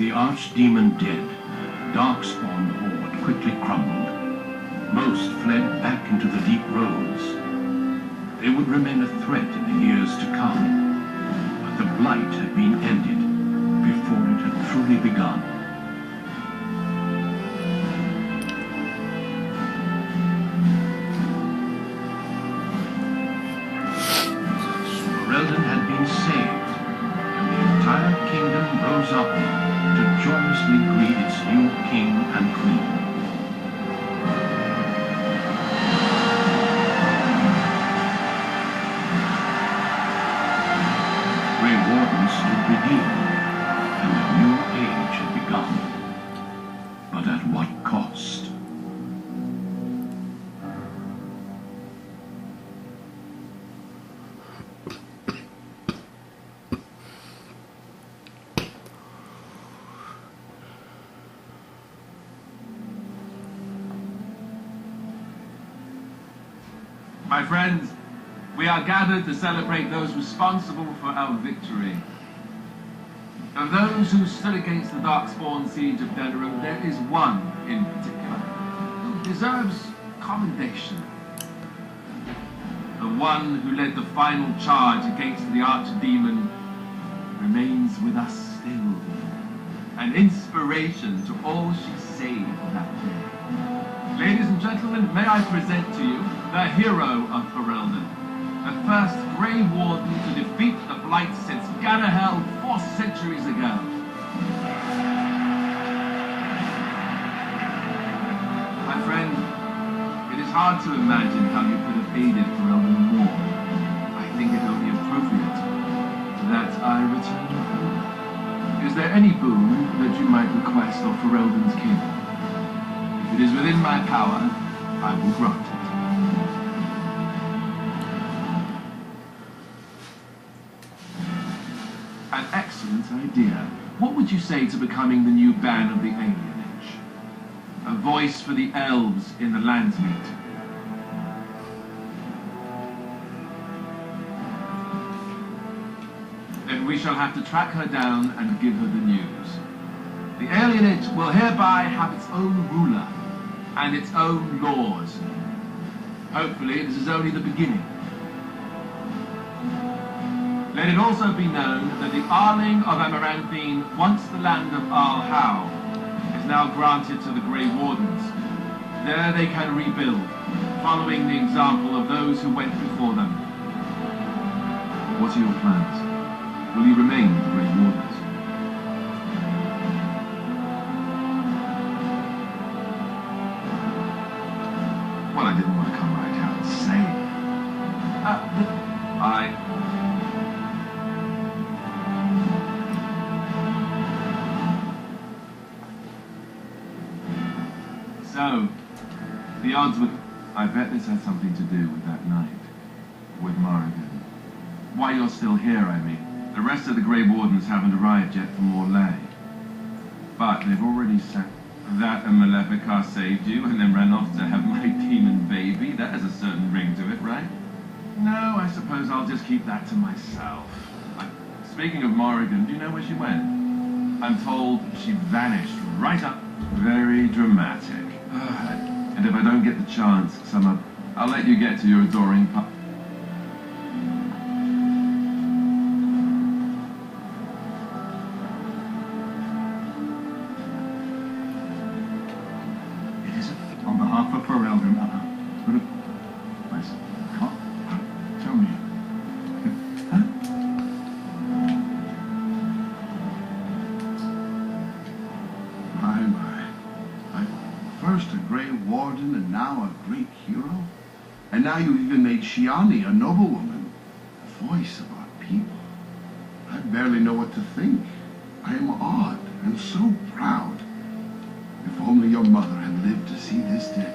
the archdemon dead, Darkspawn horde quickly crumbled. Most fled back into the deep roads. They would remain a threat in the years to come, but the blight had been ended before it had truly begun. Ferelden had been saved, and the entire kingdom rose up to joyously greet its new king and queen. Grey Wardens stood redeemed, and a new age had begun. But at what cost? My friends, we are gathered to celebrate those responsible for our victory. Of those who stood against the Darkspawn siege of Denerim, there is one in particular who deserves commendation. The one who led the final charge against the Archdemon remains with us still, an inspiration to all she saved that day. Ladies and gentlemen, may I present to you the hero of Ferelden, the first Grey Warden to defeat the Blight since Garahel 4 centuries ago. My friend, it is hard to imagine how you could have aided Ferelden more. I think it only appropriate that I return home. Is there any boon that you might request of Ferelden's king? If it is within my power, I will grant it. An excellent idea. What would you say to becoming the new Ban of the Alienage? A voice for the elves in the Landsmeet. Then we shall have to track her down and give her the news. The Alienage will hereby have its own ruler and its own laws. Hopefully this is only the beginning. Let it also be known that the Arling of Amaranthine, once the land of Arl-How, is now granted to the Grey Wardens. There they can rebuild, following the example of those who went before them. What are your plans? Will you remain with the Grey Wardens? Well, I didn't want to come right out and say it. So, the odds with... I bet this had something to do with that night. With Morrigan. Why you're still here, I mean. The rest of the Grey Wardens haven't arrived yet from Morlaix. But they've already said that a Maleficar saved you and then ran off to have my demon baby. That has a certain ring to it, right? No, I suppose I'll just keep that to myself. Speaking of Morrigan, do you know where she went? I'm told she vanished right up. Very dramatic. And if I don't get the chance, Summer, I'll let you get to your adoring pup. It is on behalf of Ferelden. Tell me. Huh? First a Grey Warden and now a great hero? And now you've even made Shiani a noblewoman, the voice of our people. I barely know what to think. I am awed and so proud. If only your mother had lived to see this day.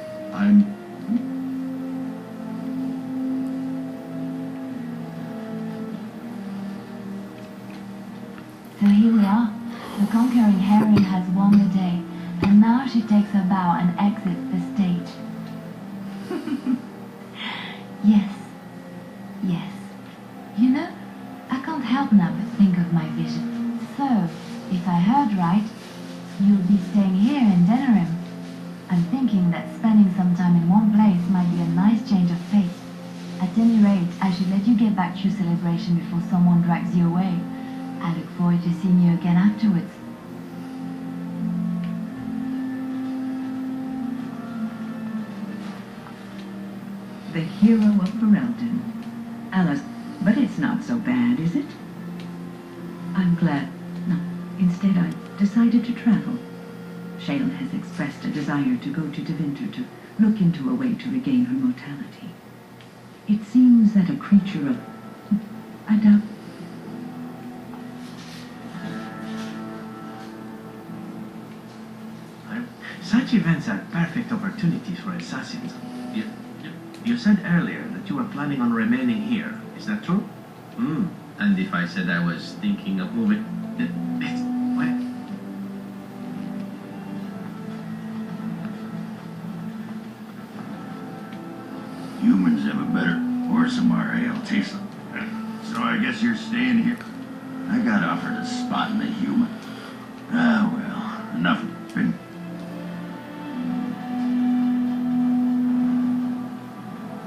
So here we are. The conquering Heron has won the day, and now she takes her bow and exits the stage. Yes. Yes. You know, I can't help now but think of my vision. So, if I heard right, You'll be staying here in Denerim. I'm thinking that spending some time in one place might be a nice change of pace. At any rate, I should let you get back to your celebration before someone drags you away. I look forward to seeing you again afterwards. The hero of Ferelden. Alice, but it's not so bad, is it? I'm glad. No, instead I decided to travel. Shale has expressed a desire to go to Tevinter to look into a way to regain her mortality. It seems that a creature of... I doubt... Such events are perfect opportunities for assassins. You said earlier that you were planning on remaining here. Is that true? And if I said I was thinking of moving... Well, Humans have a better Orzammar ale taste. So I guess you're staying here. I got offered a spot in the human. Ah, well, enough. Been...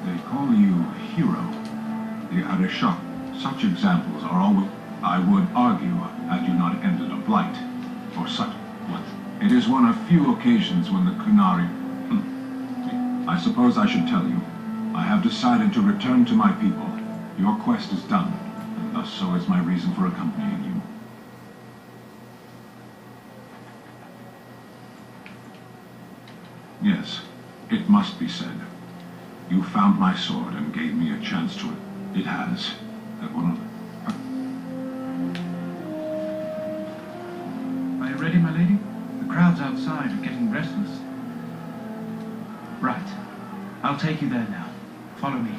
They call you hero. The Arishok. Such examples are always... I would argue, had you not ended a blight. Or such... What? It is one of few occasions when the Kunari... I suppose I should tell you. I have decided to return to my people. Your quest is done, and thus so is my reason for accompanying you. Yes, it must be said. You found my sword and gave me a chance to it. It has. Are you ready, my lady? The crowds outside are getting restless. Right. I'll take you there now. Follow me.